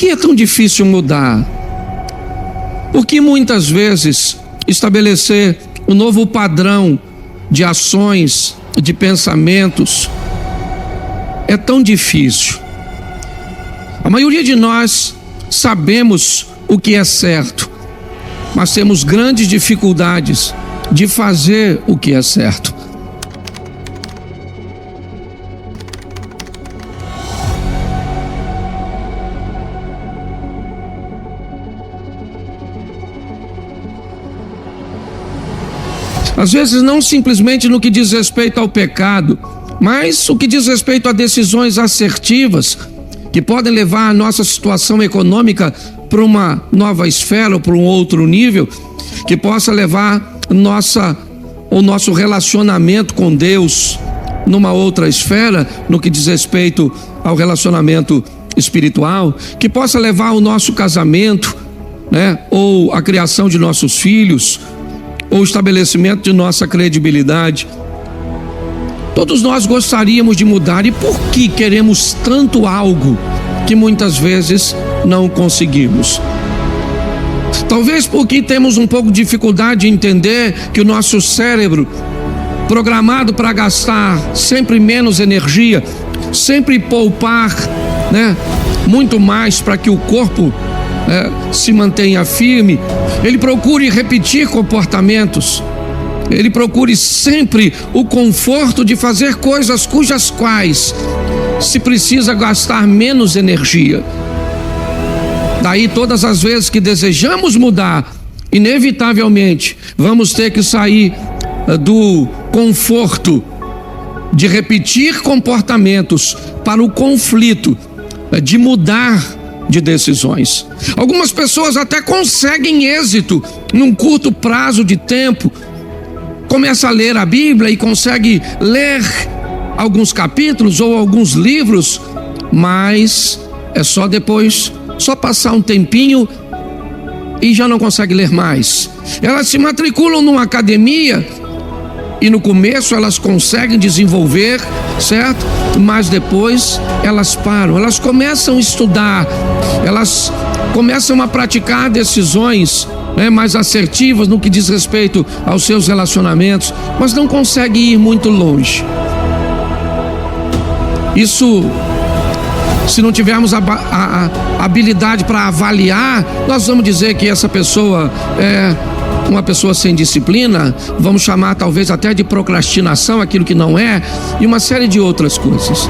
que é tão difícil mudar? Por que muitas vezes estabelecer um novo padrão de ações, de pensamentos, é tão difícil? A maioria de nós sabemos o que é certo, mas temos grandes dificuldades de fazer o que é certo. Às vezes não simplesmente no que diz respeito ao pecado, mas o que diz respeito a decisões assertivas que podem levar a nossa situação econômica para uma nova esfera ou para um outro nível, que possa levar o nosso relacionamento com Deus numa outra esfera, no que diz respeito ao relacionamento espiritual, que possa levar o nosso casamento, ou a criação de nossos filhos, ou o estabelecimento de nossa credibilidade. Todos nós gostaríamos de mudar, e por que queremos tanto algo que muitas vezes não conseguimos? Talvez porque temos um pouco de dificuldade de entender que o nosso cérebro, programado para gastar sempre menos energia, sempre poupar, muito mais para que o corpo se mantenha firme, ele procure repetir comportamentos, ele procure sempre o conforto de fazer coisas cujas quais se precisa gastar menos energia. Daí todas as vezes que desejamos mudar, inevitavelmente vamos ter que sair do conforto de repetir comportamentos para o conflito de mudar de decisões. Algumas pessoas até conseguem êxito num curto prazo de tempo. Começa a ler a Bíblia e consegue ler alguns capítulos ou alguns livros, mas é só depois, só passar um tempinho e já não consegue ler mais. Elas se matriculam numa academia e no começo elas conseguem desenvolver, certo? Mas depois elas param, elas começam a estudar, elas começam a praticar decisões mais assertivas no que diz respeito aos seus relacionamentos, mas não conseguem ir muito longe. Isso, se não tivermos a habilidade para avaliar, nós vamos dizer que essa pessoa é uma pessoa sem disciplina, vamos chamar talvez até de procrastinação, aquilo que não é, e uma série de outras coisas.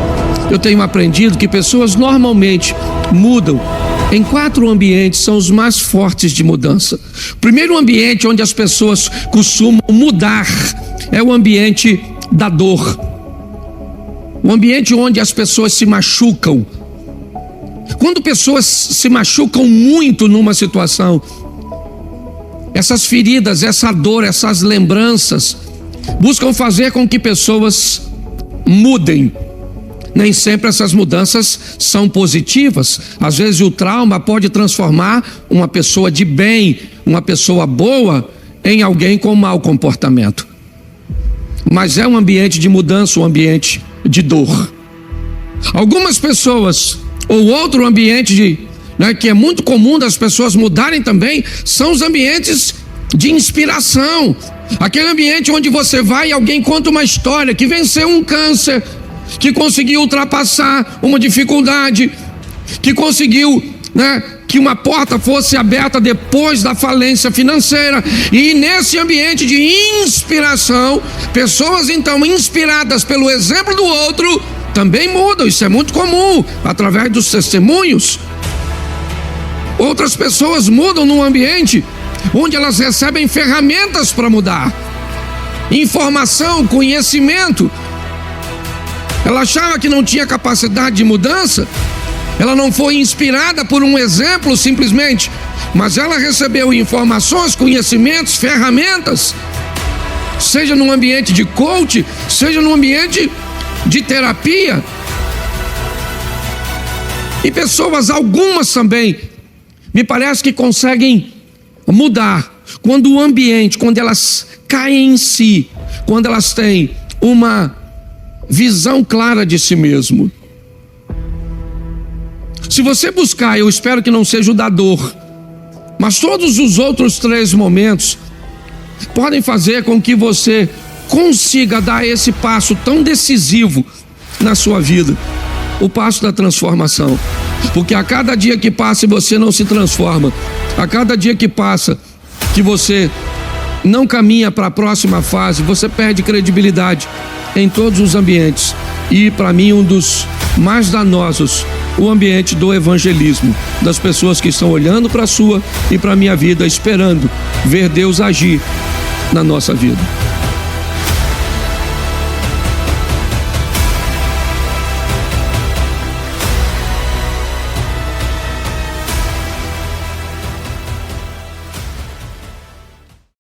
Eu tenho aprendido que pessoas normalmente mudam em 4 ambientes, são os mais fortes de mudança. O primeiro ambiente onde as pessoas costumam mudar é o ambiente da dor, o ambiente onde as pessoas se machucam. Quando pessoas se machucam muito numa situação, essas feridas, essa dor, essas lembranças buscam fazer com que pessoas mudem. Nem sempre essas mudanças são positivas. Às vezes o trauma pode transformar uma pessoa de bem, uma pessoa boa, em alguém com mau comportamento. Mas é um ambiente de mudança, um ambiente de dor. Algumas pessoas, ou outro ambiente que é muito comum das pessoas mudarem também, são os ambientes de inspiração. Aquele ambiente onde você vai e alguém conta uma história que venceu um câncer, que conseguiu ultrapassar uma dificuldade, que conseguiu que uma porta fosse aberta depois da falência financeira. E nesse ambiente de inspiração, pessoas então inspiradas pelo exemplo do outro também mudam. Isso é muito comum através dos testemunhos. Outras pessoas mudam num ambiente onde elas recebem ferramentas para mudar, informação, conhecimento. Ela achava que não tinha capacidade de mudança, ela não foi inspirada por um exemplo simplesmente, mas ela recebeu informações, conhecimentos, ferramentas, seja num ambiente de coach, seja num ambiente de terapia. E pessoas, algumas também, me parece que conseguem mudar quando o ambiente, quando elas caem em si, quando elas têm uma visão clara de si mesmo. Se você buscar, eu espero que não seja o da dor, mas todos os outros 3 momentos podem fazer com que você consiga dar esse passo tão decisivo na sua vida, o passo da transformação. Porque a cada dia que passa e você não se transforma, a cada dia que passa que você não caminha para a próxima fase, você perde credibilidade em todos os ambientes. E para mim um dos mais danosos, o ambiente do evangelismo, das pessoas que estão olhando para a sua e para a minha vida, esperando ver Deus agir na nossa vida.